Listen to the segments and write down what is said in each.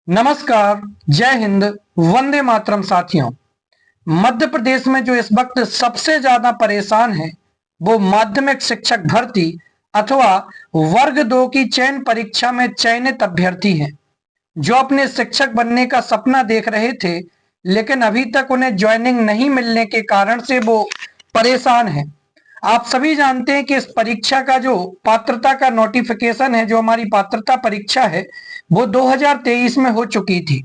नमस्कार, जय हिंद, वंदे मातरम साथियों। मध्य प्रदेश में जो इस वक्त सबसे ज्यादा परेशान है वो माध्यमिक शिक्षक भर्ती अथवा वर्ग 2 की चयन परीक्षा में चयनित अभ्यर्थी हैं, जो अपने शिक्षक बनने का सपना देख रहे थे, लेकिन अभी तक उन्हें ज्वाइनिंग नहीं मिलने के कारण से वो परेशान हैं। आप सभी जानते हैं कि इस परीक्षा का जो पात्रता का नोटिफिकेशन है, जो हमारी पात्रता परीक्षा है, वो 2023 में हो चुकी थी।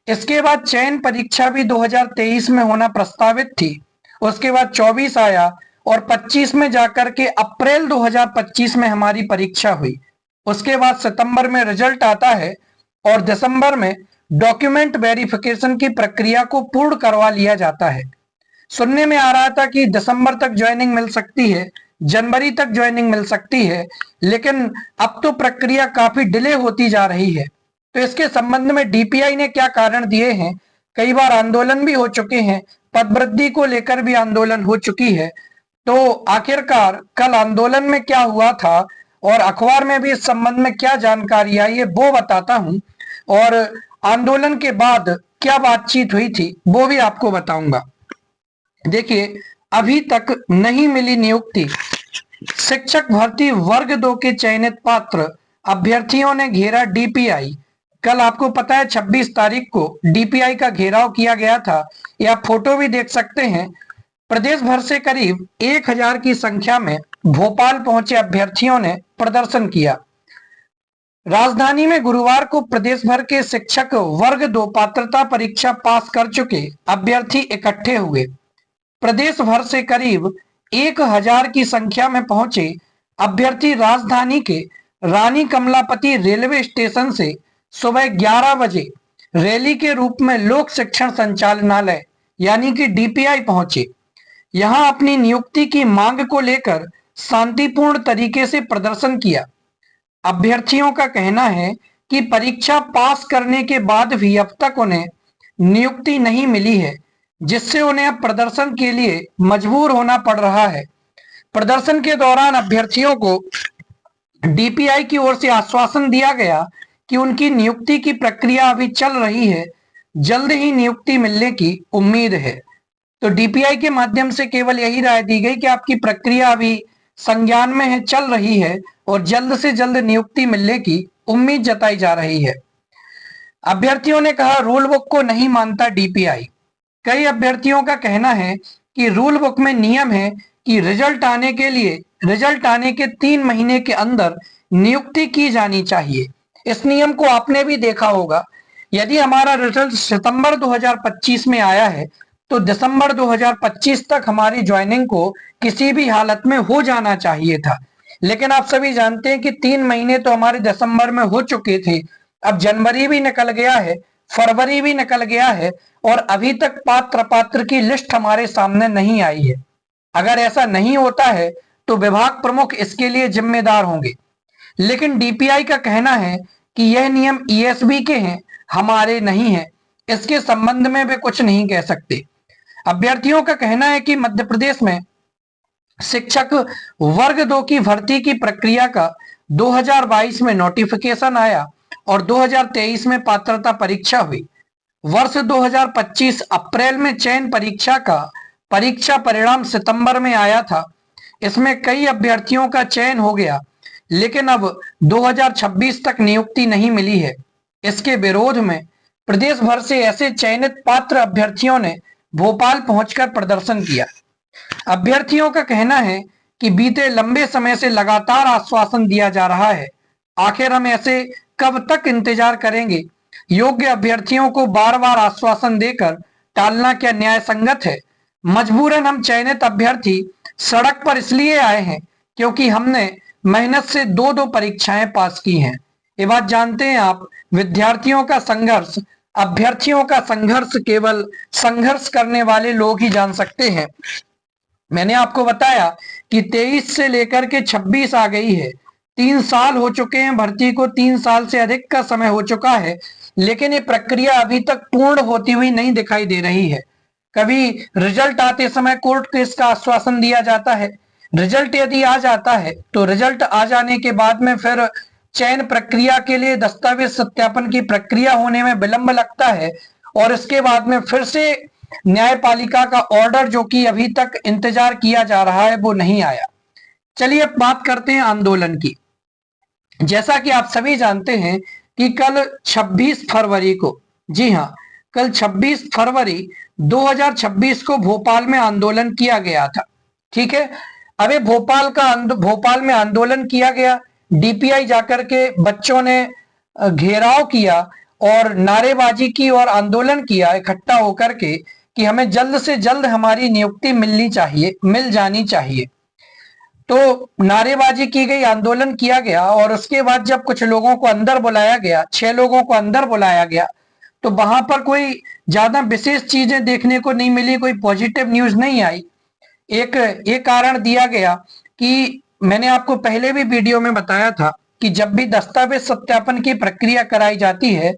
इसके बाद चयन परीक्षा भी 2023 में होना प्रस्तावित थी। उसके बाद 24 आया और 25 में जाकर के अप्रैल 2025 में हमारी परीक्षा हुई। उसके बाद सितंबर में रिजल्ट आता है और दिसंबर में डॉक्यूमेंट वेरिफिकेशन की प्रक्रिया को पूर्ण करवा लिया जाता है। सुनने में आ रहा था कि दिसंबर तक ज्वाइनिंग मिल सकती है, जनवरी तक ज्वाइनिंग मिल सकती है, लेकिन अब तो प्रक्रिया काफी डिले होती जा रही है। तो इसके संबंध में डीपीआई ने क्या कारण दिए हैं? कई बार आंदोलन भी हो चुके हैं, पदवृद्धि को लेकर भी आंदोलन हो चुकी है। तो आखिरकार कल आंदोलन में क्या हुआ था और अखबार में भी इस संबंध में क्या जानकारी आई है वो बताता हूं, और आंदोलन के बाद क्या बातचीत हुई थी वो भी आपको बताऊंगा। देखिए, अभी तक नहीं मिली नियुक्ति। शिक्षक भर्ती वर्ग 2 के चयनित पात्र अभ्यर्थियों ने घेरा डीपीआई। कल आपको पता है 26 तारीख को डीपीआई का घेराव किया गया था। या फोटो भी देख सकते हैं। प्रदेश भर से करीब 1000 की संख्या में भोपाल पहुंचे अभ्यर्थियों ने प्रदर्शन किया। राजधानी में गुरुवार को प्रदेश भर के शिक्षक वर्ग 2 पात्रता परीक्षा पास कर चुके अभ्यर्थी इकट्ठे हुए। प्रदेश भर से करीब 1000 की संख्या में पहुंचे अभ्यर्थी राजधानी के रानी कमलापति रेलवे स्टेशन से सुबह 11 बजे रैली के रूप में लोक शिक्षण संचालनालय यानी कि डीपीआई पहुंचे। यहां अपनी नियुक्ति की मांग को लेकर शांतिपूर्ण तरीके से प्रदर्शन किया। अभ्यर्थियों का कहना है कि परीक्षा पास करने के बाद भी अब तक उन्हें नियुक्ति नहीं मिली है, जिससे उन्हें अब प्रदर्शन के लिए मजबूर होना पड़ रहा है। प्रदर्शन के दौरान अभ्यर्थियों को डीपीआई की ओर से आश्वासन दिया गया कि उनकी नियुक्ति की प्रक्रिया अभी चल रही है, जल्द ही नियुक्ति मिलने की उम्मीद है। तो डीपीआई के माध्यम से केवल यही राय दी गई कि आपकी प्रक्रिया अभी संज्ञान में है, चल रही है और जल्द से जल्द नियुक्ति मिलने की उम्मीद जताई जा रही है। अभ्यर्थियों ने कहा, रूल बुक को नहीं मानता डीपीआई। कई अभ्यर्थियों का कहना है कि रूल बुक में नियम है कि रिजल्ट आने के 3 महीने के अंदर नियुक्ति की जानी चाहिए। इस नियम को आपने भी देखा होगा। यदि हमारा रिजल्ट सितंबर 2025 में आया है तो दिसंबर 2025 तक हमारी ज्वाइनिंग को किसी भी हालत में हो जाना चाहिए था। लेकिन आप सभी जानते हैं कि 3 महीने तो हमारे दिसंबर में हो चुके थे। अब जनवरी भी निकल गया है, फरवरी भी निकल गया है और अभी तक पात्र की लिस्ट हमारे सामने नहीं आई है। अगर ऐसा नहीं होता है तो विभाग प्रमुख इसके लिए जिम्मेदार होंगे। लेकिन डीपीआई का कहना है कि यह नियम ईएसबी के हैं, हमारे नहीं है। इसके संबंध में वे कुछ नहीं कह सकते। अभ्यर्थियों का कहना है कि मध्य प्रदेश में शिक्षक वर्ग 2 की भर्ती की प्रक्रिया का 2022 में नोटिफिकेशन आया और 2023 में पात्रता परीक्षा हुई। वर्ष 2025 अप्रैल में चयन परीक्षा का परीक्षा परिणाम सितंबर में आया था। इसमें कई अभ्यर्थियों का चयन हो गया, लेकिन अब 2026 तक नियुक्ति नहीं मिली है। इसके विरोध में प्रदेश भर से ऐसे चयनित पात्र अभ्यर्थियों ने भोपाल पहुंचकर प्रदर्शन किया। अभ्यर्थियों का कहना है कि बीते लंबे समय से लगातार आश्वासन दिया जा रहा है, आखिर हम ऐसे कब तक इंतजार करेंगे? योग्य अभ्यर्थियों को बार बार आश्वासन देकर टालना क्या न्याय संगत है? मजबूरन हम चयनित अभ्यर्थी सड़क पर इसलिए आए हैं क्योंकि हमने मेहनत से 2 परीक्षाएं पास की हैं। ये बात जानते हैं आप। विद्यार्थियों का संघर्ष, अभ्यर्थियों का संघर्ष केवल संघर्ष करने वाले लोग ही जान सकते हैं। मैंने आपको बताया कि 23 से लेकर के 26 आ गई है। 3 साल हो चुके हैं भर्ती को, 3 साल से अधिक का समय हो चुका है, लेकिन ये प्रक्रिया अभी तक पूर्ण होती हुई नहीं दिखाई दे रही है। कभी रिजल्ट आते समय कोर्ट केस का आश्वासन दिया जाता है। रिजल्ट यदि आ जाता है तो रिजल्ट आ जाने के बाद में फिर चयन प्रक्रिया के लिए दस्तावेज सत्यापन की प्रक्रिया होने में विलंब लगता है और इसके बाद में फिर से न्यायपालिका का ऑर्डर जो कि अभी तक इंतजार किया जा रहा है वो नहीं आया। चलिए अब बात करते हैं आंदोलन की। जैसा कि आप सभी जानते हैं कि कल 26 फरवरी को, जी हाँ, कल 26 फरवरी 2026 को भोपाल में आंदोलन किया गया था। ठीक है, अबे भोपाल में आंदोलन किया गया। डीपीआई जाकर के बच्चों ने घेराव किया और नारेबाजी की और आंदोलन किया इकट्ठा होकर के कि हमें जल्द से जल्द हमारी नियुक्ति मिल जानी चाहिए। तो नारेबाजी की गई, आंदोलन किया गया और उसके बाद जब कुछ लोगों को अंदर बुलाया गया, 6 लोगों को अंदर बुलाया गया, तो वहां पर कोई ज्यादा विशेष चीजें देखने को नहीं मिली, कोई पॉजिटिव न्यूज नहीं आई। एक कारण दिया गया कि मैंने आपको पहले भी वीडियो में बताया था कि जब भी दस्तावेज सत्यापन की प्रक्रिया कराई जाती है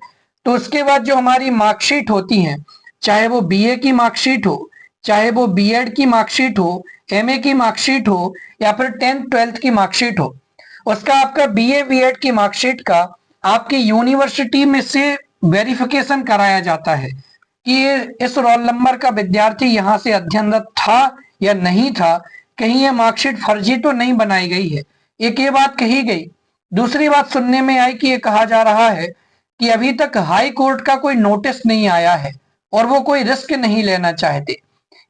तो उसके बाद जो हमारी मार्कशीट होती है, चाहे वो बीए की मार्कशीट हो, चाहे वो बीएड की मार्कशीट हो, एमए की मार्कशीट हो या फिर 10th 12th की मार्कशीट हो, उसका आपका बीए बीएड की मार्कशीट का आपकी यूनिवर्सिटी में से वेरिफिकेशन कराया जाता है कि इस रोल नंबर का विद्यार्थी यहाँ से अध्ययनरत था या नहीं था, कहीं ये मार्कशीट फर्जी तो नहीं बनाई गई है। एक ये बात कही गई। दूसरी बात सुनने में आई कि ये कहा जा रहा है कि अभी तक हाई कोर्ट का कोई नोटिस नहीं आया है और वो कोई रिस्क नहीं लेना चाहते,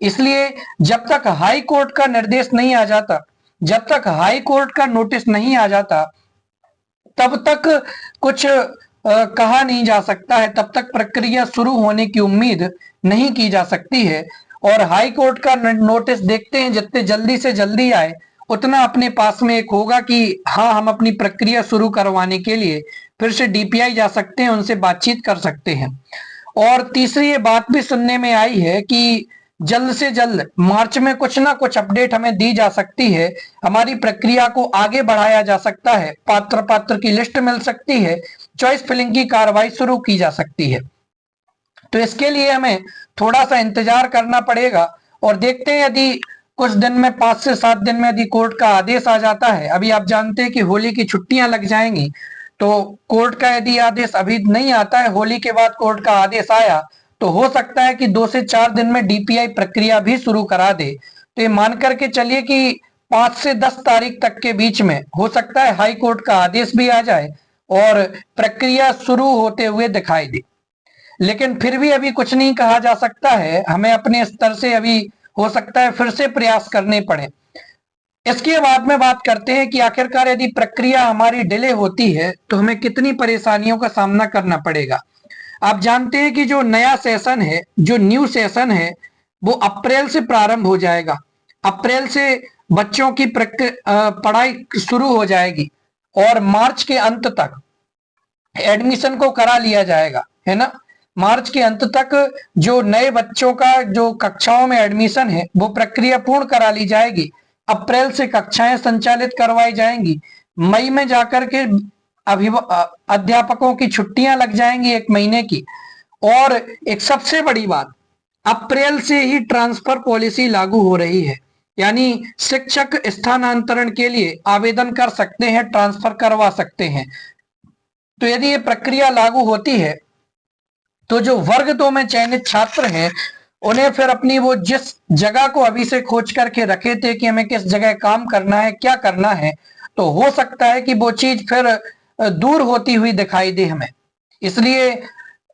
इसलिए जब तक हाई कोर्ट का निर्देश नहीं आ जाता, जब तक हाई कोर्ट का नोटिस नहीं आ जाता, तब तक कुछ कहा नहीं जा सकता है, तब तक प्रक्रिया शुरू होने की उम्मीद नहीं की जा सकती है। और हाई कोर्ट का नोटिस देखते हैं, जितने जल्दी से जल्दी आए उतना अपने पास में एक होगा कि हाँ, हम अपनी प्रक्रिया शुरू करवाने के लिए फिर से डीपीआई जा सकते हैं, उनसे बातचीत कर सकते हैं। और तीसरी ये बात भी सुनने में आई है कि जल्द से जल्द मार्च में कुछ ना कुछ अपडेट हमें दी जा सकती है, हमारी प्रक्रिया को आगे बढ़ाया जा सकता है, पात्र की लिस्ट मिल सकती है, चॉइस फिलिंग की कार्रवाई शुरू की जा सकती है। तो इसके लिए हमें थोड़ा सा इंतजार करना पड़ेगा और देखते हैं यदि कुछ दिन में 5 से 7 दिन में यदि कोर्ट का आदेश आ जाता है। अभी आप जानते हैं कि होली की छुट्टियां लग जाएंगी, तो कोर्ट का यदि आदेश अभी नहीं आता है, होली के बाद कोर्ट का आदेश आया तो हो सकता है कि 2 से 4 दिन में डीपीआई प्रक्रिया भी शुरू करा दे। तो ये मान करके चलिए कि 5 से 10 तारीख तक के बीच में हो सकता है हाई कोर्ट का आदेश भी आ जाए और प्रक्रिया शुरू होते हुए दिखाई दे। लेकिन फिर भी अभी कुछ नहीं कहा जा सकता है, हमें अपने स्तर से अभी हो सकता है फिर से प्रयास करने पड़े। इसके बाद में बात करते हैं कि आखिरकार यदि प्रक्रिया हमारी डिले होती है तो हमें कितनी परेशानियों का सामना करना पड़ेगा। आप जानते हैं कि जो नया सेशन है, जो न्यू सेशन है, वो अप्रैल से प्रारंभ हो जाएगा। अप्रैल से बच्चों की पढ़ाई शुरू हो जाएगी और मार्च के अंत तक एडमिशन को करा लिया जाएगा, है ना। मार्च के अंत तक जो नए बच्चों का जो कक्षाओं में एडमिशन है वो प्रक्रिया पूर्ण करा ली जाएगी। अप्रैल से कक्षाएं संचालित करवाई जाएंगी। मई में जाकर के अध्यापकों की छुट्टियां लग जाएंगी 1 महीने की। और एक सबसे बड़ी बात, अप्रैल से ही ट्रांसफर पॉलिसी लागू हो रही है, यानी शिक्षक स्थानांतरण के लिए आवेदन कर सकते हैं, ट्रांसफर करवा सकते हैं। तो यदि ये प्रक्रिया लागू होती है तो जो वर्ग 2 में चयनित छात्र हैं उन्हें फिर अपनी वो जिस जगह को अभी से खोज करके रखे थे कि हमें किस जगह काम करना है, क्या करना है, तो हो सकता है कि वो चीज फिर दूर होती हुई दिखाई दे हमें। इसलिए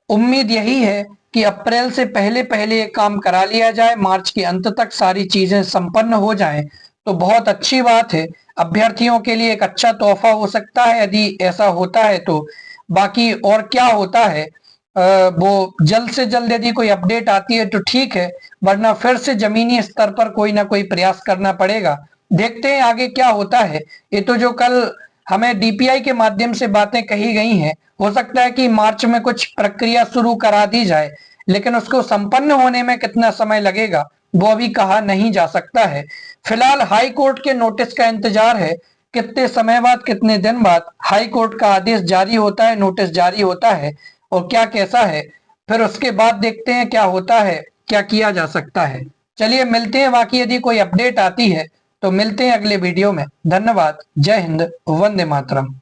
उम्मीद यही है कि अप्रैल से पहले पहले ये काम करा लिया जाए, मार्च के अंत तक सारी चीजें संपन्न हो जाएं तो बहुत अच्छी बात है। अभ्यर्थियों के लिए एक अच्छा तोहफा हो सकता है यदि ऐसा होता है तो। बाकी और क्या होता है वो जल्द से जल्द यदि कोई अपडेट आती है तो ठीक है, वरना फिर से जमीनी स्तर पर कोई ना कोई प्रयास करना पड़ेगा। देखते हैं आगे क्या होता है। ये तो जो कल हमें डीपीआई के माध्यम से बातें कही गई हैं, हो सकता है कि मार्च में कुछ प्रक्रिया शुरू करा दी जाए, लेकिन उसको संपन्न होने में कितना समय लगेगा वो अभी कहा नहीं जा सकता है। फिलहाल हाई कोर्ट के नोटिस का इंतजार है, कितने समय बाद, कितने दिन बाद हाई कोर्ट का आदेश जारी होता है, नोटिस जारी होता है और क्या कैसा है, फिर उसके बाद देखते हैं क्या होता है, क्या किया जा सकता है। चलिए मिलते हैं, बाकी यदि कोई अपडेट आती है तो मिलते हैं अगले वीडियो में। धन्यवाद। जय हिंद, वंदे मातरम।